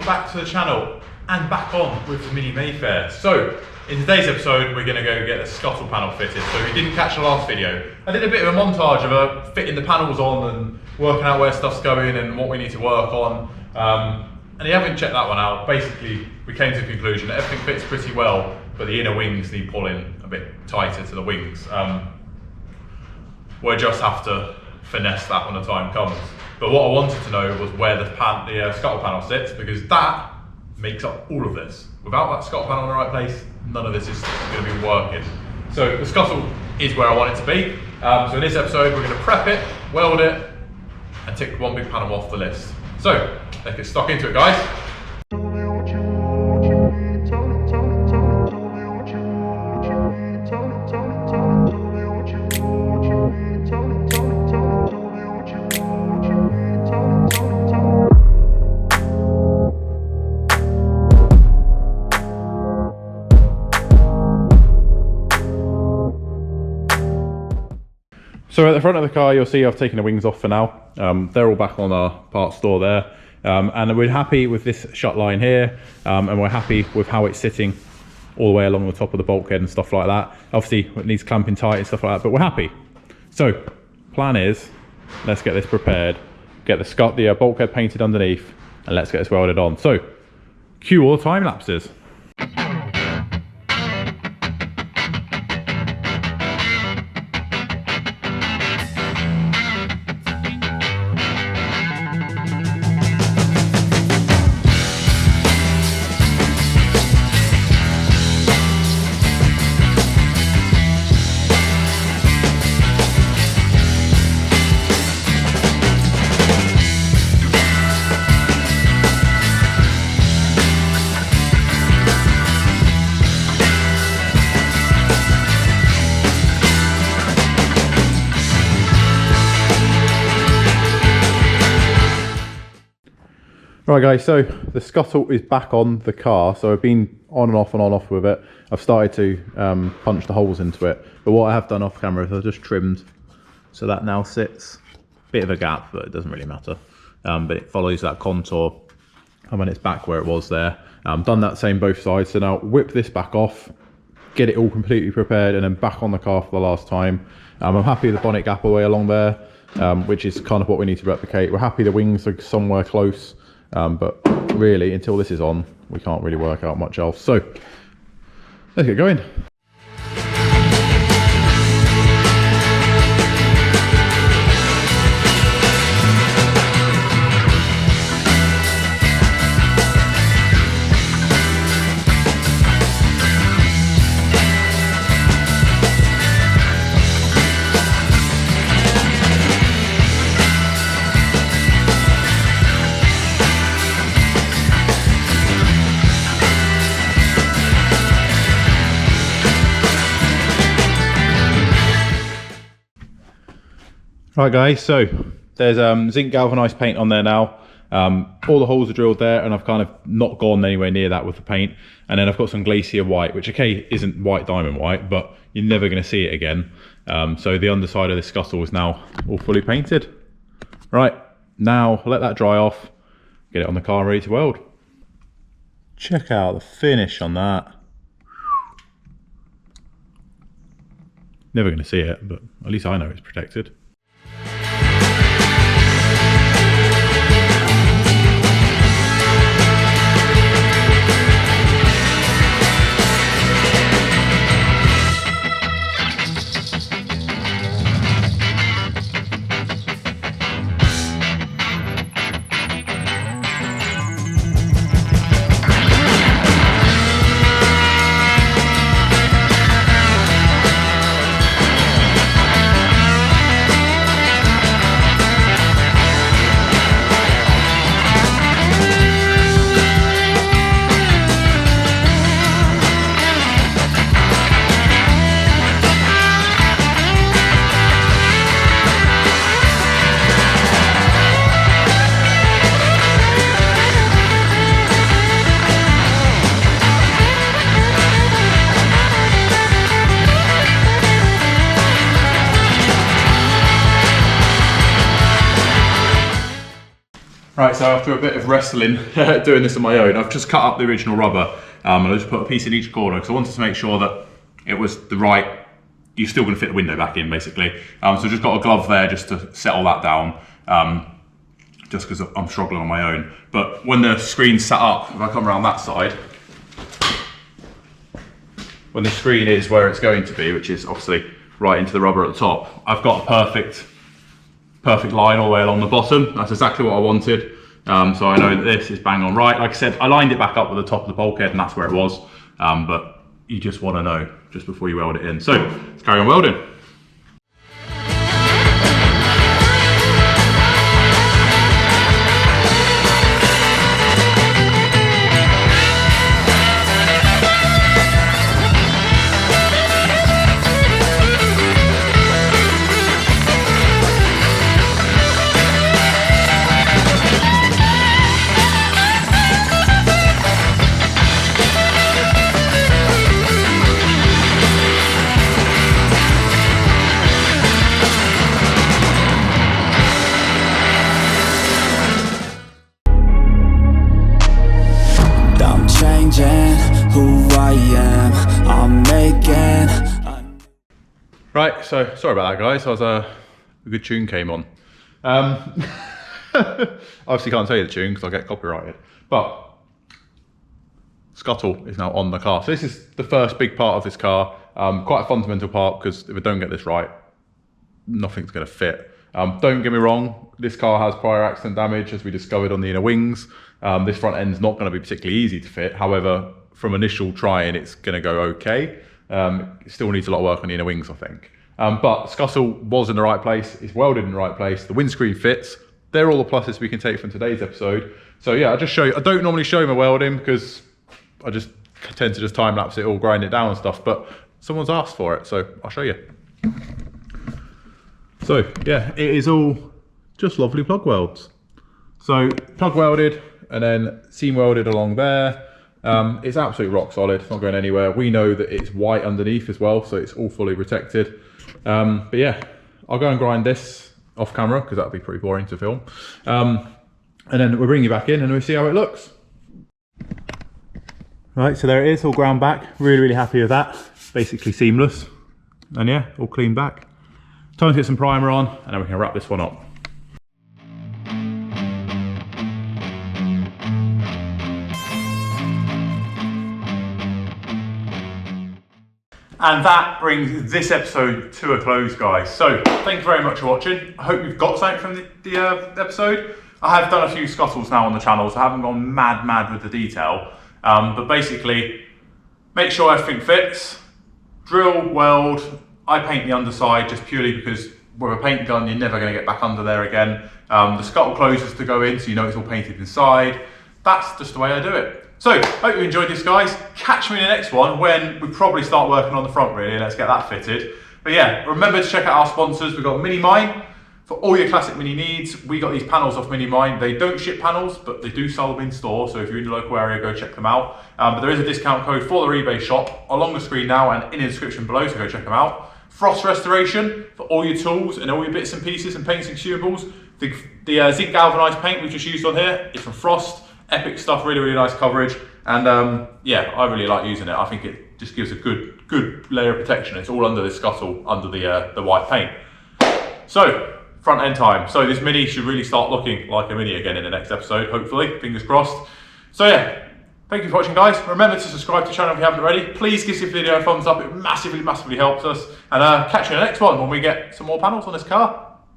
back to the channel and back on with the Mini Mayfair. So in today's episode we're going to go get the scuttle panel fitted. So if you didn't catch the last video, I did a bit of a montage of fitting the panels on and working out where stuff's going and what we need to work on. And if you haven't checked that one out, basically we came to the conclusion that everything fits pretty well, but the inner wings need pulling a bit tighter to the wings. We'll just have to finesse that when the time comes. But what I wanted to know was where the scuttle panel sits, because that makes up all of this. Without that scuttle panel in the right place, none of this is going to be working. So the scuttle is where I want it to be. So in this episode, we're going to prep it, weld it, and tick one big panel off the list. So let's get stuck into it, guys. So at the front of the car, you'll see I've taken the wings off for now. They're all back on our parts store there. And we're happy with this shut line here. And we're happy with how it's sitting all the way along the top of the bulkhead and stuff like that. Obviously, it needs clamping tight and stuff like that, but we're happy. So, plan is, let's get this prepared, get the bulkhead painted underneath, and let's get this welded on. So, cue all the time lapses. Right guys, so the scuttle is back on the car. So I've been on and off with it. I've started to punch the holes into it. But what I have done off camera is I've just trimmed. So that now sits, bit of a gap, but it doesn't really matter. But it follows that contour. And when it's back where it was there. Done that same both sides. So now whip this back off, get it all completely prepared, and then back on the car for the last time. I'm happy with the bonnet gap away along there, which is kind of what we need to replicate. We're happy the wings are somewhere close. But really, until this is on, we can't really work out much else. So, let's get going. Right guys, so there's zinc galvanized paint on there now. All the holes are drilled there, and I've kind of not gone anywhere near that with the paint. And then I've got some glacier white, which okay isn't white diamond white, but you're never going to see it again. So the underside of this scuttle is now all fully painted. Right, now let that dry off, get it on the car ready to weld. Check out the finish on that. Never going to see it, but at least I know it's protected. Right, so after a bit of wrestling, doing this on my own, I've just cut up the original rubber, and I just put a piece in each corner because I wanted to make sure that it was the right, you're still going to fit the window back in basically. So just got a glove there just to settle that down, just because I'm struggling on my own. But when the screen's set up, if I come around that side, when the screen is where it's going to be, which is obviously right into the rubber at the top, I've got a perfect line all the way along the bottom. That's exactly what I wanted. So I know that this is bang on right. Like I said, I lined it back up with the top of the bulkhead and that's where it was. But you just want to know just before you weld it in. So let's carry on welding. Right, so sorry about that guys, a good tune came on. Obviously can't tell you the tune because I'll get copyrighted, but Scuttle is now on the car. So this is the first big part of this car, quite a fundamental part because if I don't get this right, nothing's going to fit. Don't get me wrong, this car has prior accident damage as we discovered on the inner wings. This front end's not going to be particularly easy to fit, however, from initial trying it's going to go okay. It still needs a lot of work on the inner wings, I think. But Scuttle was in the right place, it's welded in the right place, the windscreen fits. They're all the pluses we can take from today's episode. So yeah, I'll just show you. I don't normally show my welding because I just tend to just time lapse it all, grind it down and stuff, but someone's asked for it, so I'll show you. So yeah, it is all just lovely plug welds. So plug welded and then seam welded along there. It's absolutely rock solid, it's not going anywhere. We know that it's white underneath as well, so it's all fully protected. But yeah, I'll go and grind this off camera because that'll be pretty boring to film. And then we'll bring you back in and we'll see how it looks. Right, so there it is, all ground back. Really, really happy with that. Basically seamless. And yeah, all clean back. Time to get some primer on and then we can wrap this one up. And that brings this episode to a close, guys. So thank you very much for watching. I hope you've got something from the episode. I have done a few scuttles now on the channel, so I haven't gone mad with the detail. But basically, make sure everything fits. Drill, weld. I paint the underside just purely because with a paint gun, you're never going to get back under there again. The scuttle closes to go in, so you know it's all painted inside. That's just the way I do it. So, hope you enjoyed this, guys. Catch me in the next one when we probably start working on the front, really. Let's get that fitted. But yeah, remember to check out our sponsors. We've got Minimine for all your classic mini needs. We got these panels off Minimine. They don't ship panels, but they do sell them in store. So if you're in the local area, go check them out. But there is a discount code for their eBay shop along the screen now and in the description below, so go check them out. Frost restoration for all your tools and all your bits and pieces and paints and consumables. The zinc galvanized paint we've just used on here is from Frost. Epic stuff, really, really nice coverage. And yeah, I really like using it. I think it just gives a good layer of protection. It's all under this scuttle, under the white paint. So, front end time. So this mini should really start looking like a mini again in the next episode, hopefully, fingers crossed. So yeah, thank you for watching, guys. Remember to subscribe to the channel if you haven't already. Please give this video a thumbs up, it massively helps us. And catch you in the next one when we get some more panels on this car.